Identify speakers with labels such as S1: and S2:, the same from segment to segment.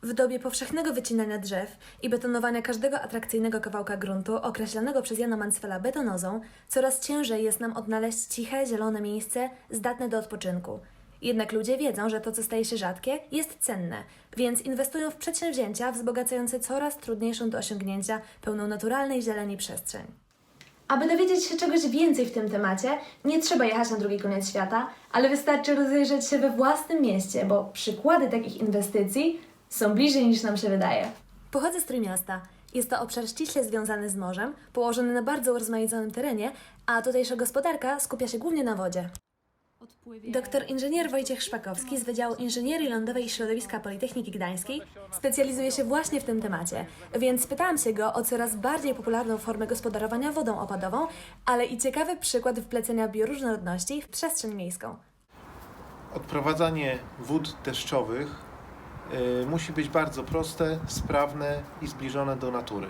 S1: W dobie powszechnego wycinania drzew i betonowania każdego atrakcyjnego kawałka gruntu określanego przez Jana Mansfella betonozą, coraz ciężej jest nam odnaleźć ciche, zielone miejsce zdatne do odpoczynku. Jednak ludzie wiedzą, że to, co staje się rzadkie, jest cenne, więc inwestują w przedsięwzięcia wzbogacające coraz trudniejszą do osiągnięcia, pełną naturalnej zieleni przestrzeń. Aby dowiedzieć się czegoś więcej w tym temacie, nie trzeba jechać na drugi koniec świata, ale wystarczy rozejrzeć się we własnym mieście, bo przykłady takich inwestycji są bliżej niż nam się wydaje. Pochodzę z Trójmiasta. Jest to obszar ściśle związany z morzem, położony na bardzo urozmaiconym terenie, a tutejsza gospodarka skupia się głównie na wodzie. Doktor inżynier Wojciech Szpakowski z Wydziału Inżynierii Lądowej i Środowiska Politechniki Gdańskiej specjalizuje się właśnie w tym temacie, więc pytałam się go o coraz bardziej popularną formę gospodarowania wodą opadową, ale i ciekawy przykład wplecenia bioróżnorodności w przestrzeń miejską.
S2: Odprowadzanie wód deszczowych musi być bardzo proste, sprawne i zbliżone do natury,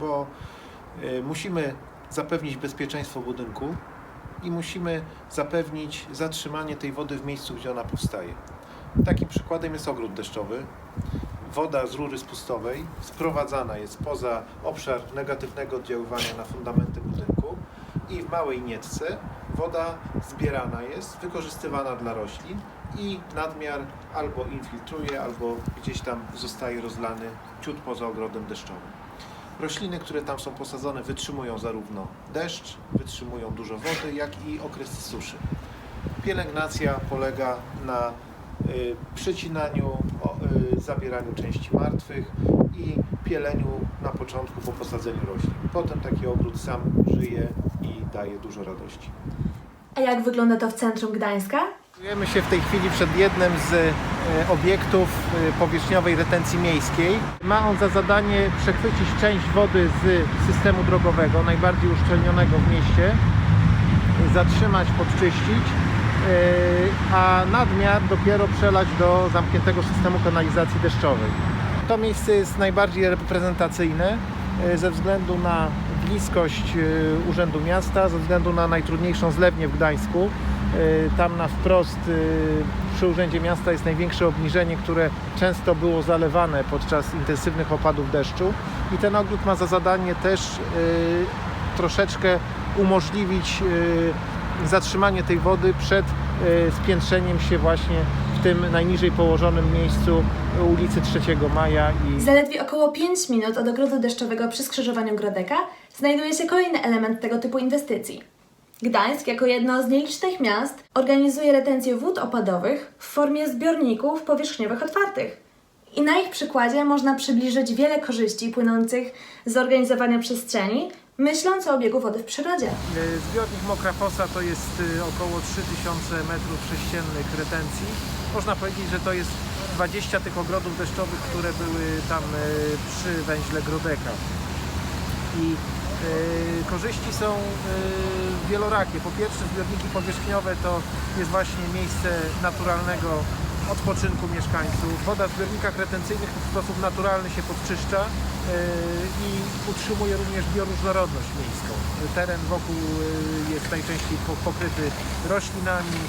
S2: bo musimy zapewnić bezpieczeństwo budynku i musimy zapewnić zatrzymanie tej wody w miejscu, gdzie ona powstaje. Takim przykładem jest ogród deszczowy. Woda z rury spustowej sprowadzana jest poza obszar negatywnego oddziaływania na fundamenty budynku i w małej nietce woda zbierana jest, wykorzystywana dla roślin i nadmiar albo infiltruje, albo gdzieś tam zostaje rozlany ciut poza ogrodem deszczowym. Rośliny, które tam są posadzone, wytrzymują zarówno deszcz, wytrzymują dużo wody, jak i okresy suszy. Pielęgnacja polega na przecinaniu, zabieraniu części martwych i pieleniu na początku po posadzeniu roślin. Potem taki ogród sam żyje i daje dużo radości.
S1: A jak wygląda to w centrum Gdańska?
S2: Znajdujemy się w tej chwili przed jednym z obiektów powierzchniowej retencji miejskiej. Ma on za zadanie przechwycić część wody z systemu drogowego, najbardziej uszczelnionego w mieście, zatrzymać, podczyścić, a nadmiar dopiero przelać do zamkniętego systemu kanalizacji deszczowej. To miejsce jest najbardziej reprezentacyjne ze względu na bliskość Urzędu Miasta, ze względu na najtrudniejszą zlewnię w Gdańsku. Tam na wprost przy Urzędzie Miasta jest największe obniżenie, które często było zalewane podczas intensywnych opadów deszczu. I ten ogród ma za zadanie też troszeczkę umożliwić zatrzymanie tej wody przed spiętrzeniem się właśnie w tym najniżej położonym miejscu ulicy 3 Maja.
S1: Zaledwie około 5 minut od ogrodu deszczowego przy skrzyżowaniu Grodeka znajduje się kolejny element tego typu inwestycji. Gdańsk, jako jedno z nielicznych miast, organizuje retencję wód opadowych w formie zbiorników powierzchniowych otwartych. I na ich przykładzie można przybliżyć wiele korzyści płynących z zorganizowania przestrzeni, myśląc o obiegu wody w przyrodzie.
S2: Zbiornik Mokra Fosa to jest około 3000 m3 retencji. Można powiedzieć, że to jest 20 tych ogrodów deszczowych, które były tam przy węźle Grodeka. I korzyści są wielorakie. Po pierwsze, zbiorniki powierzchniowe to jest właśnie miejsce naturalnego odpoczynku mieszkańców. Woda w zbiornikach retencyjnych w sposób naturalny się podczyszcza i utrzymuje również bioróżnorodność miejską. Teren wokół jest najczęściej pokryty roślinami,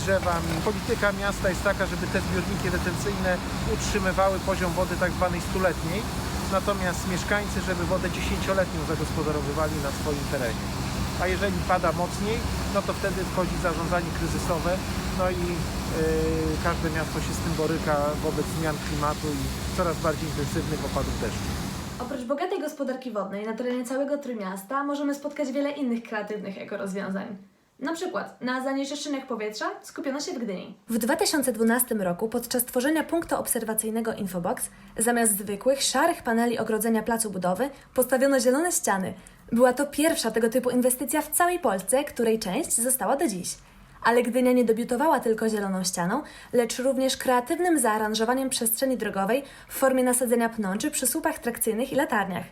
S2: drzewami. Polityka miasta jest taka, żeby te zbiorniki retencyjne utrzymywały poziom wody tak zwanej stuletniej, natomiast mieszkańcy, żeby wodę 10-letnią zagospodarowywali na swoim terenie. A jeżeli pada mocniej, no to wtedy wchodzi zarządzanie kryzysowe, no i każde miasto się z tym boryka wobec zmian klimatu i coraz bardziej intensywnych opadów deszczu.
S1: Oprócz bogatej gospodarki wodnej na terenie całego Trójmiasta możemy spotkać wiele innych kreatywnych ekorozwiązań. Na przykład na zanieczyszczeniach powietrza skupiono się w Gdyni. W 2012 roku podczas tworzenia punktu obserwacyjnego Infobox zamiast zwykłych, szarych paneli ogrodzenia placu budowy postawiono zielone ściany. Była to pierwsza tego typu inwestycja w całej Polsce, której część została do dziś. Ale Gdynia nie debiutowała tylko zieloną ścianą, lecz również kreatywnym zaaranżowaniem przestrzeni drogowej w formie nasadzenia pnączy przy słupach trakcyjnych i latarniach.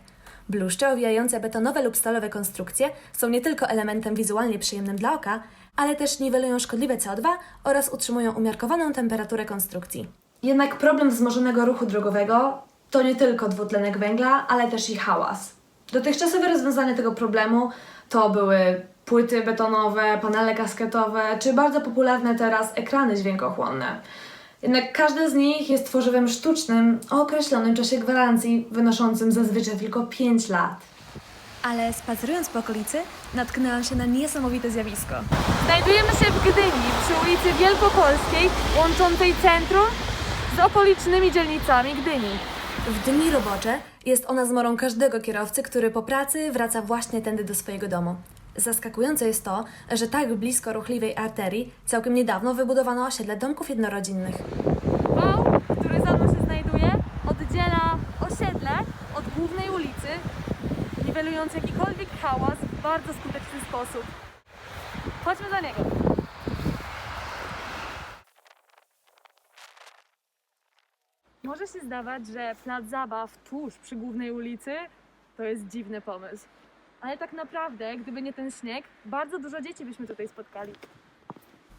S1: Bluszcze owijające betonowe lub stalowe konstrukcje są nie tylko elementem wizualnie przyjemnym dla oka, ale też niwelują szkodliwe CO2 oraz utrzymują umiarkowaną temperaturę konstrukcji. Jednak problem wzmożonego ruchu drogowego to nie tylko dwutlenek węgla, ale też i hałas. Dotychczasowe rozwiązanie tego problemu to były płyty betonowe, panele kasketowe, czy bardzo popularne teraz ekrany dźwiękochłonne. Jednak każde z nich jest tworzywem sztucznym o określonym czasie gwarancji, wynoszącym zazwyczaj tylko 5 lat. Ale spacerując po okolicy, natknęłam się na niesamowite zjawisko.
S3: Znajdujemy się w Gdyni, przy ulicy Wielkopolskiej, łączącej centrum z okolicznymi dzielnicami Gdyni.
S1: W dni robocze jest ona zmorą każdego kierowcy, który po pracy wraca właśnie tędy do swojego domu. Zaskakujące jest to, że tak blisko ruchliwej arterii całkiem niedawno wybudowano osiedle domków jednorodzinnych.
S3: Wał, który za mną się znajduje, oddziela osiedle od głównej ulicy, niwelując jakikolwiek hałas w bardzo skuteczny sposób. Chodźmy za niego. Może się zdawać, że plac zabaw tuż przy głównej ulicy to jest dziwny pomysł. Ale tak naprawdę, gdyby nie ten śnieg, bardzo dużo dzieci byśmy tutaj spotkali.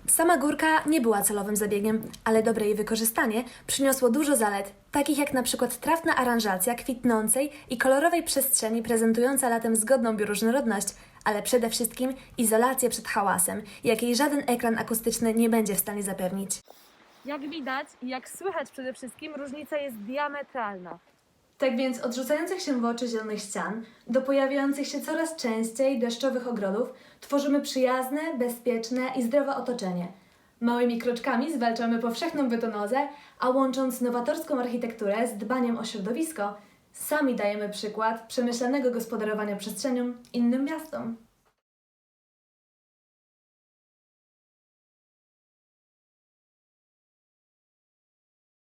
S1: Sama górka nie była celowym zabiegiem, ale dobre jej wykorzystanie przyniosło dużo zalet, takich jak na przykład trafna aranżacja kwitnącej i kolorowej przestrzeni prezentująca latem zgodną bioróżnorodność, ale przede wszystkim izolację przed hałasem, jakiej żaden ekran akustyczny nie będzie w stanie zapewnić.
S3: Jak widać i jak słychać przede wszystkim, różnica jest diametralna.
S1: Tak więc od rzucających się w oczy zielonych ścian do pojawiających się coraz częściej deszczowych ogrodów tworzymy przyjazne, bezpieczne i zdrowe otoczenie. Małymi kroczkami zwalczamy powszechną betonozę, a łącząc nowatorską architekturę z dbaniem o środowisko, sami dajemy przykład przemyślanego gospodarowania przestrzenią innym miastom.